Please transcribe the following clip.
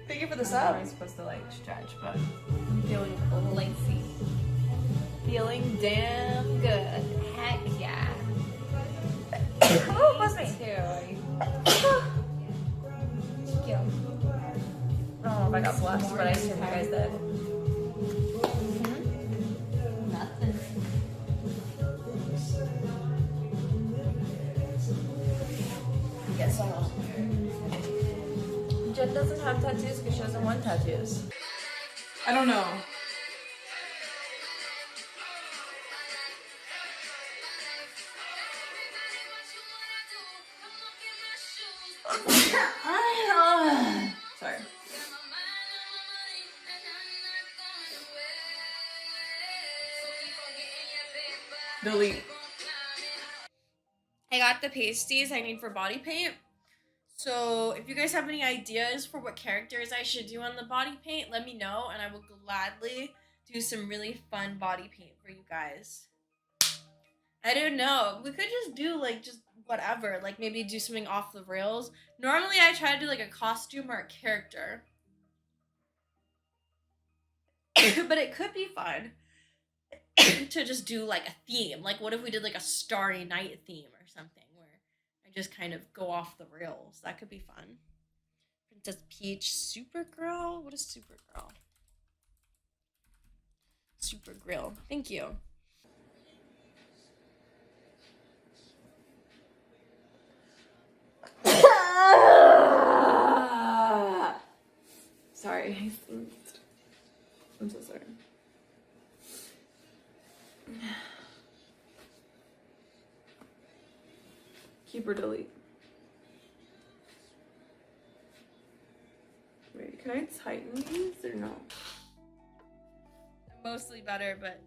Thank you for the sub. I'm supposed to like stretch, but I'm feeling lazy. Feeling damn good. Heck yeah. Oh, bless me. Too. Thank you. I don't know if I got blessed, but I assume you guys did. Nothing. Yes, I will. Jen doesn't have tattoos because she doesn't want tattoos. I don't know. Sorry. Delete. I got the pasties I need for body paint. So if you guys have any ideas for what characters I should do on the body paint, let me know and I will gladly do some really fun body paint for you guys. I don't know. We could just do like just whatever. Like maybe do something off the rails. Normally I try to do like a costume or a character. But it could be fun to just do like a theme. Like what if we did like a Starry Night theme or something where I just kind of go off the rails. That could be fun. Princess Peach, Supergirl? What is Supergirl? Supergirl. Thank you. Sorry. I'm so sorry. Keep or delete. Wait, can I tighten these or no? Mostly better, but